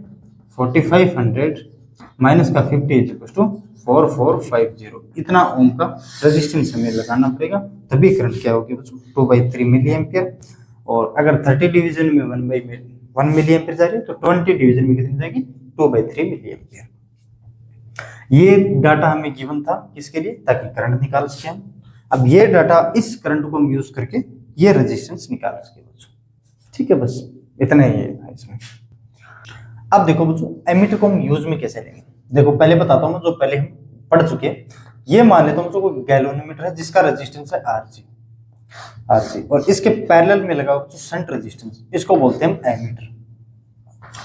4500 माइनस का 50 इज इक्वल टू 4450 इतना ओम का रेजिस्टेंस हमें लगाना पड़ेगा तभी करंट क्या होगी बच्चों 2/3 मिली एम्पियर। और अगर 30 डिवीजन में 1 मिली एम्पियर जा रही है तो 20 डिवीजन में कितनी जाएगी 2/3 मिली एम्पियर। ये डाटा हमें गिवन था किसके लिए ताकि करंट निकाल सके हम। अब ये डाटा इस करंट को हम यूज करके ये रेजिस्टेंस निकाल सके बच्चों, ठीक है बस इतना ही है इसमें। अब देखो बच्चों एमीटर को हम यूज में कैसे लेंगे, देखो पहले बताता हूँ जो पहले हम पढ़ चुके हैं। ये मान लेता हूँ कोई गैल्वेनोमीटर है जिसका रेजिस्टेंस है आरजी और इसके पैरेलल में लगा हुआ शंट रेजिस्टेंस, इसको बोलते हैं एमीटर।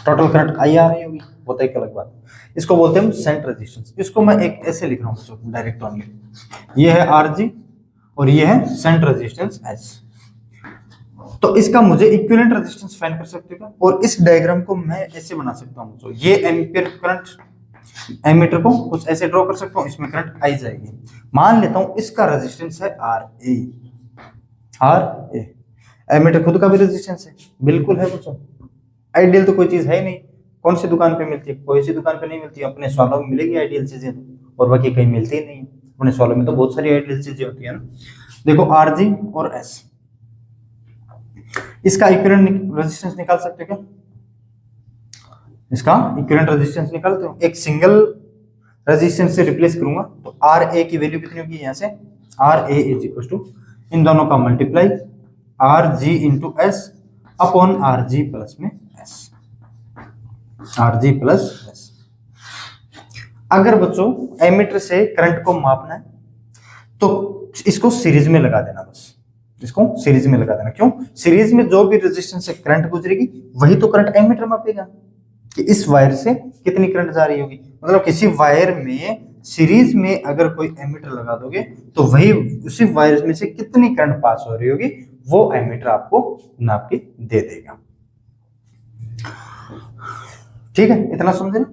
टोटल करंट आई आ रही होगी वो तो एक अलग बात, इसको बोलते हैं शंट रेजिस्टेंस। इसको मैं एक ऐसे लिख रहा हूँ बच्चों डायरेक्ट ऑनली, ये है आरजी और ये है शंट रेजिस्टेंस एस। तो इसका मुझे इक्विवेलेंट रेजिस्टेंस फाइंड कर सकते हो और इस डायग्राम को मैं ऐसे बना सकता हूँ बच्चों, ये एम्पियर करंट एमीटर को कुछ ऐसे ड्रॉ कर सकता हूँ, इसमें करंट आई जाएगी। मान लेता हूँ इसका रेजिस्टेंस है आर ए। एमीटर खुद का भी रेजिस्टेंस है, बिल्कुल है बच्चों। आइडियल तो कोई चीज है ही नहीं, कौन सी दुकान पे मिलती है, कोई सी दुकान पे नहीं मिलती है। अपने सवालों में मिलेगी आइडियल चीजें और बाकी कहीं मिलती ही नहीं है। अपने सवालों में तो बहुत सारी आइडियल चीजें होती है ना। देखो आरजी और एस, इसका इक्विवेलेंट रेजिस्टेंस निकाल सकते हो क्या, इसका इक्विवेलेंट रेजिस्टेंस निकालते हो। एक सिंगल रेजिस्टेंस से रिप्लेस करूंगा तो आर ए की वैल्यू कितनी होगी, यहाँ से R A is equal to इन दोनों का multiply R G into S upon R G plus में S, R G plus S. अगर बच्चों एमीटर से करंट को मापना है तो इसको सीरीज में लगा देना, बस इसको सीरीज में लगा देना। क्यों, सीरीज में जो भी रेजिस्टेंस से करंट गुजरेगी वही तो करंट एमीटर मापेगा कि इस वायर से कितनी करंट जा रही होगी। मतलब किसी वायर में सीरीज में अगर कोई एमीटर लगा दोगे तो वही उसी वायर में से कितनी करंट पास हो रही होगी वो एमीटर आपको नाप के दे देगा। ठीक है, इतना समझे ना।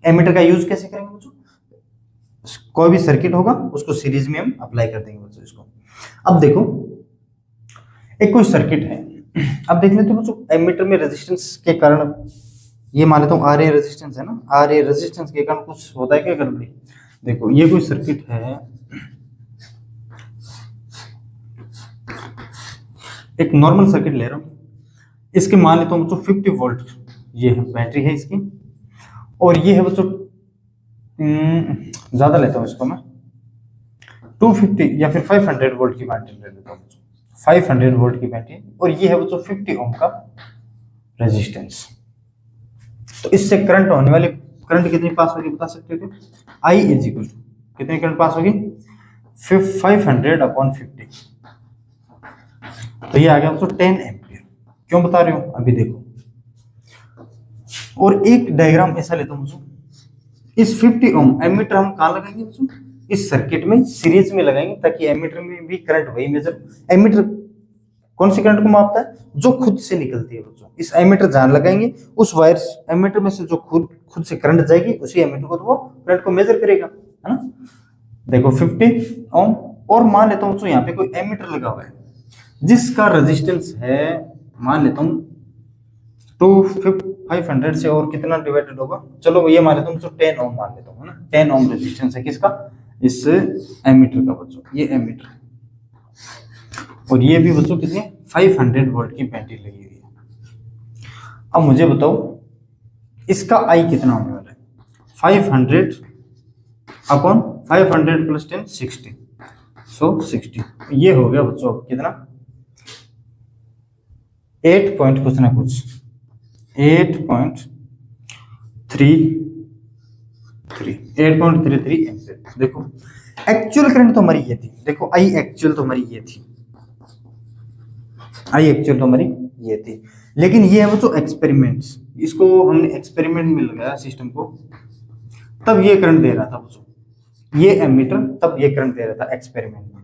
एमीटर का यूज कैसे करेंगे बच्चों, कोई भी सर्किट होगा उसको सीरीज में हम अप्लाई कर देंगे बच्चों इसको। अब देखो एक कोई सर्किट है, अब देख लेते हैं बच्चों एमीटर में रेजिस्टेंस के कारण, ये मान लेता हूँ आर ए रेजिस्टेंस है ना, आर ए रेजिस्टेंस के कारण कुछ होता है क्या गड़बड़ी। देखो ये कोई सर्किट है, एक नॉर्मल सर्किट ले रहा हूँ, इसके मान लेता हूँ बच्चों 50 वोल्ट ये है बैटरी है इसकी, और ये है बच्चों ज्यादा लेता हूँ इसको मैं 250 या फिर 500 वोल्ट की बैटरी ले लेता हूँ, 500 वोल्ट की बैटरी, और ये है बच्चों 50 ओम का रेजिस्टेंस। तो इससे करंट होने वाली करंट कितनी पास होगी बता सकते हो क्या, आई इज इक्वल टू कितनी करंट पास होगी 500/50। तो ये आ गया बच्चों 10 एम्पियर। क्यों बता रहे हो अभी देखो, और एक डायग्राम ऐसा लेता हूं, इस 50 ओम एमीटर हम कहां लगाएंगे बच्चों, इस सर्किट में सीरीज में लगाएंगे ताकि एमीटर में भी करंट वही मेजर। एमीटर कौन सी करंट को मापता है, जो खुद से निकलती है बच्चों। इस एमीटर जहां लगाएंगे उस वायर एमीटर में से जो खुद से करंट जाएगी उसी एमीटर को तो वो करंट को मेजर करेगा, है ना। देखो 50 ओम, और मान लेता हूं यहाँ पे कोई एमीटर लगा हुआ है जिसका रेजिस्टेंस है, मान लेता हूँ 500 से और कितना डिवाइडेड होगा, चलो ये मान लेता हूँ 10 ओम मान लेता हूँ, है ना। 10 ओम रेजिस्टेंस है किसका, इस एमीटर का बच्चों, ये एमीटर, और ये भी बच्चों कितने 500 वोल्ट की बैटरी लगी हुई है। अब मुझे बताओ इसका आई कितना होने वाला है, 500/500 + 10 60, सो 60 ये हो गया बच्चों कितना 8 पॉइंट कुछ ना कुछ 8.33 एम्पीयर। देखो एक्चुअल करंट तो हमारी ये थी, देखो आई एक्चुअल तो हमारी ये थी, आई एक्चुअल तो हमारी ये थी। लेकिन ये है बच्चों एक्सपेरिमेंट्स, इसको हमने एक्सपेरिमेंट में लगाया सिस्टम को, तब ये करंट दे रहा था बच्चों, ये एमीटर तब ये करंट दे रहा था एक्सपेरिमेंट में।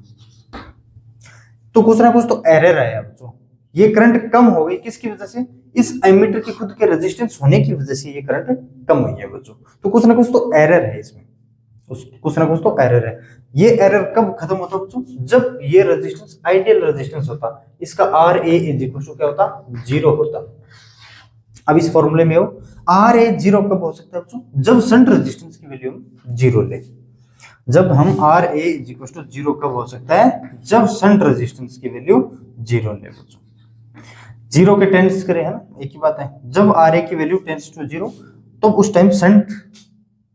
तो कुछ ना कुछ तो एरर आया बच्चों, ये करंट कम हो गई किसकी वजह से, इस एमीटर के खुद के रेजिस्टेंस होने की वजह से ये करंट कम हुई है बच्चों। तो कुछ ना कुछ तो एरर है इसमें, कुछ ना कुछ तो एरर है। ये एरर कब खत्म होता बच्चों, जब ये रेजिस्टेंस आइडियल रेजिस्टेंस होता, इसका R A is equal to क्या होता, 0 होता। अब इस फॉर्मूले में हो आर ए 0 कब हो सकता है बच्चों, जब शंट रेजिस्टेंस की वैल्यू 0 ले। जब हम R A is equal to 0 कब हो सकता है, जब शंट रेजिस्टेंस की वैल्यू 0 ले बच्चों। 0 के टेंस करें है ना, एक ही बात है। जब आर ए की वैल्यू टेंस टू 0 तो उस टाइम शंट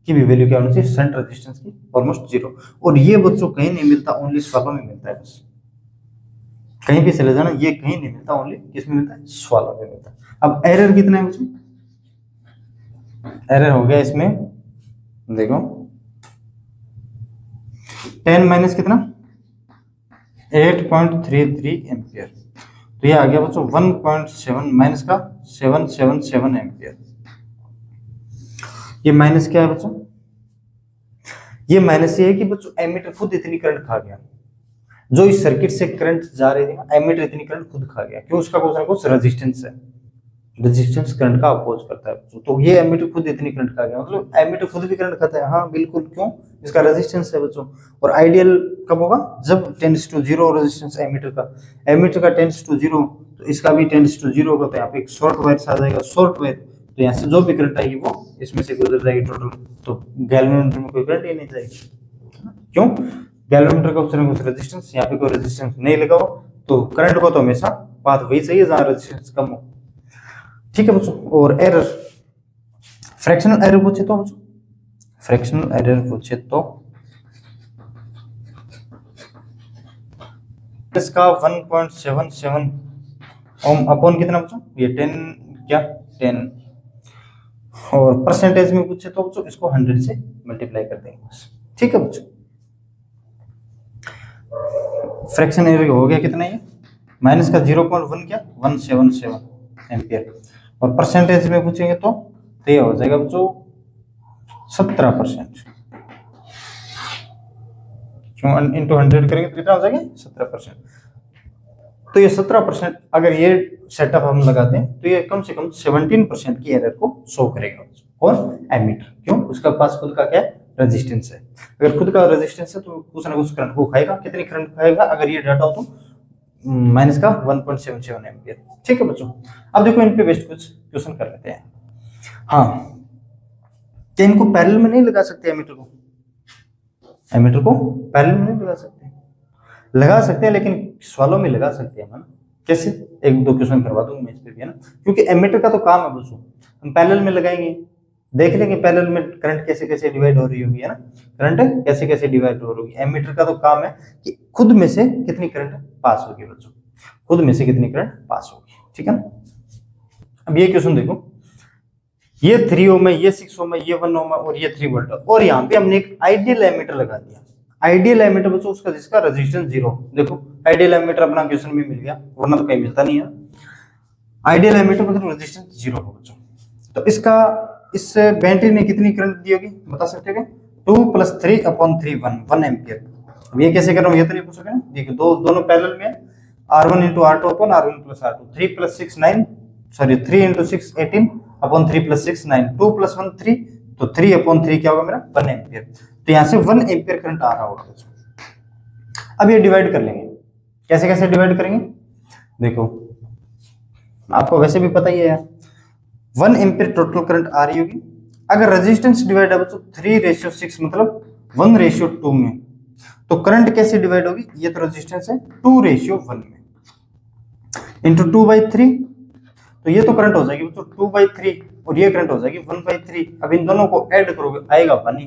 की भी वैल्यू क्या होनी चाहिए, शंट रेजिस्टेंस की ऑलमोस्ट 0। और ये बच्चों कहीं नहीं मिलता, ओनली स्वालों में मिलता है बस। कहीं भी चले जाना, ये कहीं नहीं मिलता, ओनली किसमें मिलता है, स्वालों में मिलता है। अब एरर कितना है बच्चों, एरर हो गया इसमें देखो 10 माइनस कितना 8.33 एम्पियर, तो ये आ गया बच्चों 1.7 माइनस का 777 एम्पियर। ये माइनस क्या है बच्चों, ये माइनस ये है कि बच्चों एमीटर खुद इतनी करंट खा गया, जो इस सर्किट से करंट जा रही थी एमीटर इतनी करंट खुद खा गया, क्यों, उसका कुछ ना कुछ रेजिस्टेंस है, रेजिस्टेंस करंट का अपोज करता है बच्चों। तो ये एमीटर खुद इतनी करंट खा गया, मतलब एमीटर खुद भी करंट खाता है, हाँ बिल्कुल, क्यों, इसका रेजिस्टेंस है बच्चों। और आइडियल कब होगा, जब टेंड्स टू 0 रेजिस्टेंस एमीटर का टेंड्स टू 0, तो इसका भी टेंड्स टू 0 होगा, तो यहाँ पे एक शॉर्ट वायर आ जाएगा, शॉर्ट वायर, तो यहाँ से जो भी करंट आएगी वो इसमें से गुजर जाएगी टोटल, तो गैल्वेनोमीटर में कोई करंट ही नहीं जाएगी, क्यों, गैल्वेनोमीटर का कुछ रेजिस्टेंस, यहाँ पे कोई रेजिस्टेंस नहीं लगाओ, तो करंट को तो हमेशा पाथ वही चाहिए जहाँ रेजिस्टेंस कम हो, ठीक है बच्चों। और एरर, फ्रैक्शनल एरर पूछे तो बच्चों, फ्रैक्शनल एरर पूछे तो इसका 1.77 ओम अपॉन कितना बच्चों, ये 10 क्या 10, और परसेंटेज में पूछे तो बच्चों इसको 100 से मल्टीप्लाई कर देंगे बस, ठीक है बच्चों। फ्रैक्शन एरर हो गया कितना, ये माइनस का 0.1 क्या 177 एम्पियर, और परसेंटेज में पूछेंगे तो ये हो जाएगा बच्चों 17%, क्यों इंटू 100 करेंगे तो कितना हो जाएगा 17%। तो ये 17% अगर ये सेटअप हम लगाते हैं तो ये कम से कम 17% की एरर को शो करेगा, और एमीटर, क्यों, उसका पास खुद का क्या रेजिस्टेंस है, अगर खुद का रेजिस्टेंस है तो कुछ ना कुछ करंट को खाएगा, कितनी करंट खाएगा, अगर ये डाटा हो तो माइनस का 1.77 एम्पियर, ठीक है बच्चों। अब देखो इन पे बेस्ट कुछ क्वेश्चन कर लेते हैं। हाँ, क्या इनको पैरेलल में नहीं लगा सकते, एमीटर को पैरेलल में नहीं लगा सकते हैं, लेकिन सवालों में लगा सकते हैं ना, कैसे, एक दो क्वेश्चन करवा दूंगा मैं इस पे भी, है ना, क्योंकि एमीटर का तो काम है बच्चों, हम पैरेलल में लगाएंगे, देख लेंगे पैरेलल में करंट कैसे कैसे डिवाइड हो रही होगी, है ना, करंट कैसे कैसे डिवाइड हो रही होगी। एमीटर का तो काम है कि खुद में से कितनी करंट पास होगी बच्चों, खुद में से कितनी करंट पास होगी, ठीक है ना। अब ये क्वेश्चन देखो, ये 3 ओम है, ये 6 ओम है, ये 1 ओम है, और ये 3 वोल्ट, और यहाँ पे हमने एक आइडियल एमीटर लगा दिया। आइडियल एमीटर बच्चों उसका जिसका रेजिस्टेंस 0, देखो आइडियल एमीटर अपना क्वेश्चन में मिल गया, वरना तो कहीं मिलता नहीं है। आइडियल एमीटर मतलब रेजिस्टेंस 0 हो बच्चों, तो इसका इस बैटरी ने कितनी करंट दी होगी बता सकते हो, 2 + 3/3 1 एम्पियर। अब ये कैसे कर रहा हूँ, ये तो नहीं पूछ सके ना, देखो दोनों पैरेलल में, R1 × R2 upon R1 + R2, 3 + 6 9, sorry 3 × 6 18 upon 3 + 6 9, 2 + 1 3, तो 3/3 क्या होगा मेरा 1 एम्पियर, तो यहाँ से 1 एम्पियर करंट आ रहा होगा। अब ये डिवाइड कर लेंगे, कैसे कैसे डिवाइड करेंगे, देखो आपको वैसे भी पता ही है, 1 एम्पियर टोटल करंट आ रही होगी, अगर रेजिस्टेंस डिवाइड है बच्चों 3:6 मतलब 1:2 में, तो करंट कैसे डिवाइड होगी, ये तो रेजिस्टेंस है 2:1 में, इंटू 2/3, तो ये तो करंट हो जाएगी बच्चों 2/3, और ये करंट हो जाएगी 1/3। अब इन दोनों को ऐड करोगे आएगा 1 ही,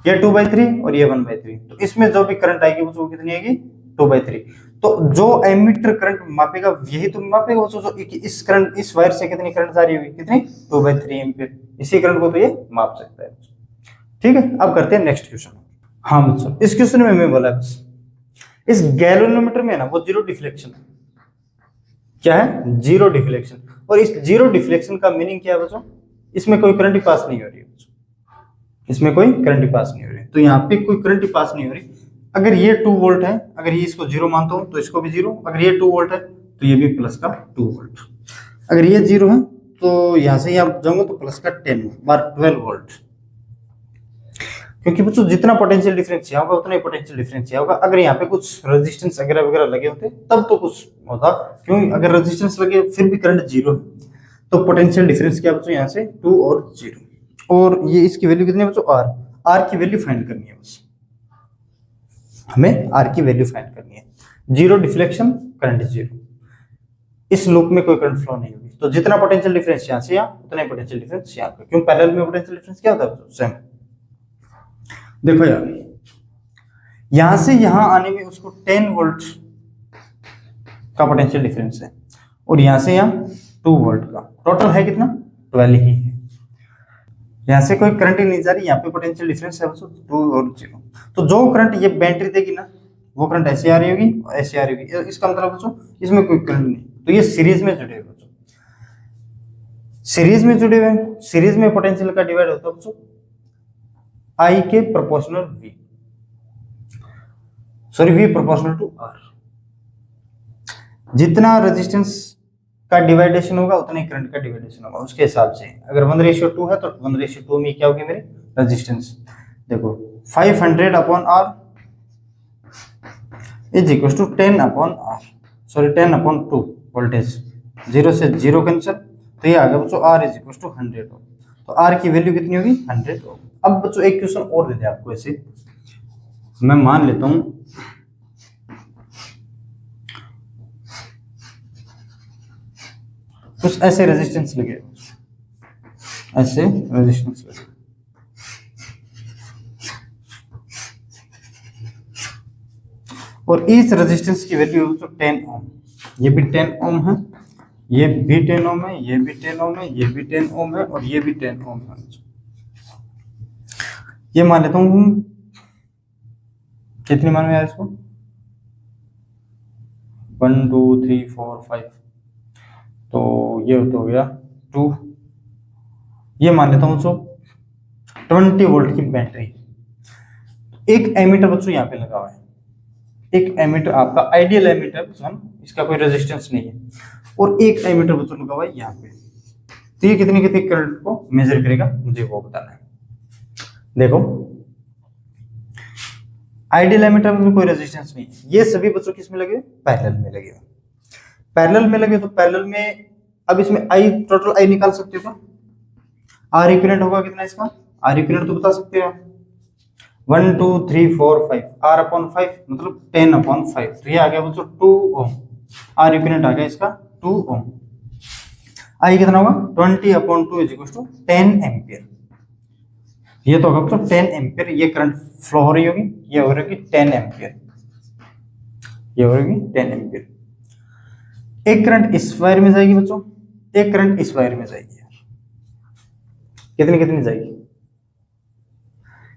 ये 2/3 और ये 1/3, तो इसमें जो भी करंट आएगी वो कितनी आएगी 2/3। तो जो एमीटर करंट मापेगा यही तो मापेगा बच्चों, जो इस करंट इस वायर से कितनी करंट जा रही होगी, कितनी 2/3 एम्पियर, इसी करंट को तो ये माप सकता है, ठीक है। अब करते हैं नेक्स्ट क्वेश्चन। हाँ बच्चों, इस क्वेश्चन में मैं बोला बस इस गैल्वेनोमीटर में ना वो 0 डिफ्लेक्शन है, क्या है, जीरो डिफ्लेक्शन। और इस जीरो डिफ्लेक्शन का मीनिंग क्या है बच्चों, इसमें कोई करंट ही पास नहीं हो रही है बच्चों, इसमें कोई करंट ही पास नहीं हो रही। तो यहाँ पे कोई करंट ही पास नहीं हो रही। अगर ये 2 वोल्ट है, अगर ये इसको जीरो मानता हूं तो इसको भी जीरो, अगर ये 2 वोल्ट है तो ये भी प्लस का 2 वोल्ट, अगर ये जीरो है तो यहां से यहाँ जाऊंगा तो प्लस का 10 बार 12 वोल्ट। क्योंकि बच्चों जितना पोटेंशियल डिफरेंस यहाँ होगा उतना ही पोटेंशियल डिफरेंस यहाँ होगा। अगर यहाँ पे कुछ रेजिस्टेंस वगैरह वगैरह लगे होते तब तो कुछ होता, क्योंकि अगर रेजिस्टेंस लगे फिर भी करंट जीरो है, तो पोटेंशियल डिफरेंस क्या बच्चों यहाँ से 2 और 0। और ये इसकी वैल्यू कितनी है बच्चों, आर की वैल्यू फाइंड करनी है, बस हमें आर की वैल्यू फाइंड करनी है। जीरो डिफ्लेक्शन, करंट जीरो, इस लूप में कोई करंट फ्लो नहीं होगी। तो जितना पोटेंशियल डिफरेंस यहाँ से यहाँ उतना ही पोटेंशियल डिफरेंस यहाँ पे, क्यों पैरेलल में पोटेंशियल डिफरेंस क्या होता है सेम। देखो यार, यहां से यहां आने में उसको 10 वोल्ट का पोटेंशियल डिफरेंस है, और यहां से यहां 2 वोल्ट का, टोटल है कितना, 12 ही है। यहां से कोई करंट ही नहीं जा रही, यहाँ पे पोटेंशियल डिफरेंस है 2 और 0। तो जो करंट ये बैटरी देगी ना, वो करंट ऐसे आ रही होगी, ऐसे आ रही होगी। इसका मतलब बच्चों इसमें कोई करंट नहीं, तो ये सीरीज में जुड़े हुए बच्चों, सीरीज में जुड़े हुए। सीरीज में पोटेंशियल का डिवाइड होता है बच्चों I के proportional V, sorry V proportional to R। जितना रेजिस्टेंस का डिवाइडेशन होगा उतना ही करंट का डिवाइडेशन होगा, उसके हिसाब से। अगर 1:2 है तो 1:2 में क्या होगी मेरी रेजिस्टेंस। देखो 500 upon R is equal to 10 upon R, sorry 10/2 voltage, 0 से 0 कैंसिल, तो ये आ गया बच्चों R इज इक्वल टू 100 ओम। तो R की वैल्यू कितनी होगी, 100 ओम। अब बच्चों एक क्वेश्चन और दे दे आपको, ऐसे मैं मान लेता हूं कुछ ऐसे रेजिस्टेंस लगे, ऐसे रेजिस्टेंस लगे, और इस रेजिस्टेंस की वैल्यू तो 10 ओम, ये भी 10 ओम है, ये भी 10 ओम है, ये भी 10 ओम है, ये भी 10 ओम है, और ये भी 10 ओम है। ये मान लेता हूं, कितनी मानूं यार इसको, 1 2 3 4 5, तो ये हो गया 2। ये मान लेता हूं बच्चों 20 वोल्ट की बैटरी। एक एमीटर बच्चों यहाँ पे लगा हुआ है, एक एमीटर आपका आइडियल एमीटर बच्चों, इसका कोई रेजिस्टेंस नहीं है, और एक एमीटर बच्चों लगा हुआ है यहाँ पे। तो ये कितनी कितनी करंट को मेजर करेगा, मुझे वो बताना है। देखो आइडियल एमीटर में कोई रेजिस्टेंस नहीं है, ये सभी बच्चों किस में लगे, पैरेलल में लगे। पैरेलल में लगे तो पैरेलल में अब इसमें आई, टोटल आई निकाल सकते हो, आर इक्विवेलेंट होगा कितना इसका, आर इक्विवेलेंट तो बता सकते हो, 1 2 3 4 5, आर अपॉन 5 मतलब 10/5, तो ये आ गया बच्चों 2 ओम। आर इक्विवेलेंट आ गया इसका 2 ओम। आई कितना होगा, 20/2 इज इक्वल टू 10 एम्पियर। ये तो होगा बच्चों 10 एम्पियर, ये करंट फ्लो हो रही होगी, ये हो रही होगी 10 एम्पियर, ये हो रही 10 एम्पियर। एक करंट इस वायर में जाएगी बच्चों, एक करंट इस वायर में जाएगी। कितनी कितनी जाएगी,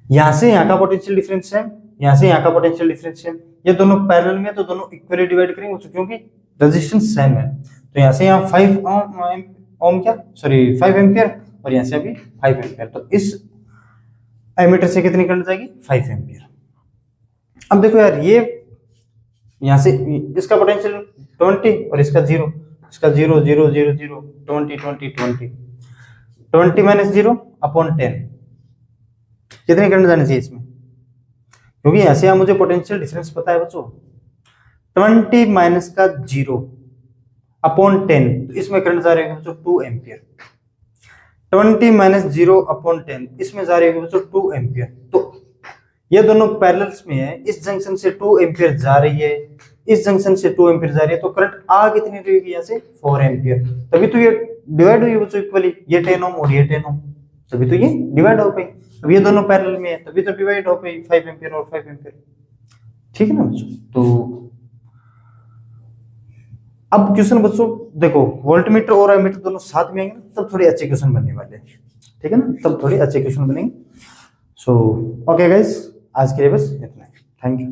यहां से यहाँ का पोटेंशियल डिफरेंस है, यहां से यहाँ का पोटेंशियल डिफरेंस है, ये दोनों पैरेलल में, तो दोनों इक्वली डिवाइड करेंगे क्योंकि रेजिस्टेंस सेम है। तो यहाँ से यहाँ 5 ओम क्या, सॉरी 5 एम्पियर, और यहाँ से अभी 5 एम्पियर, तो इस एमीटर से कितनी करंट जाएगी, 5 एम्पियर। अब देखो यार, ये यहां से इसका पोटेंशियल 20 और इसका 0, इसका 0 0 0 0 20 20 20 20 माइनस 0/10, कितनी करंट जानी चाहिए इसमें, क्योंकि ऐसे यहाँ मुझे पोटेंशियल डिफरेंस पता है बच्चों, 20 माइनस का 0/10, तो इसमें करंट जा रही है बच्चों 2 एम्पियर। 20 माइनस 0/10, इसमें जा रही है बच्चों 2 एम्पियर। तो ये दोनों पैरेलल्स में है, इस जंक्शन से 2 एम्पियर जा रही है, इस जंक्शन से 2 एम्पियर जा रही है, तो करंट आ कितनी रहेगी यहाँ से, 4 एम्पियर। तभी तो ये डिवाइड हुई बच्चों इक्वली, ये 10 ओम और ये 10 ओम, तभी तो ये डिवाइड हो गई। अब ये दोनों पैरेलल में है, तभी तो डिवाइड हो गई 5 एम्पियर और 5 एम्पियर, ठीक है ना बच्चों। तो अब क्वेश्चन बच्चों देखो, वोल्टमीटर और एमीटर दोनों साथ में आएंगे तब थोड़े अच्छे क्वेश्चन बनने वाले हैं, ठीक है ना, तब थोड़े अच्छे क्वेश्चन बनेंगे। सो ओके गाइस, आज के लिए बस इतना ही, थैंक यू।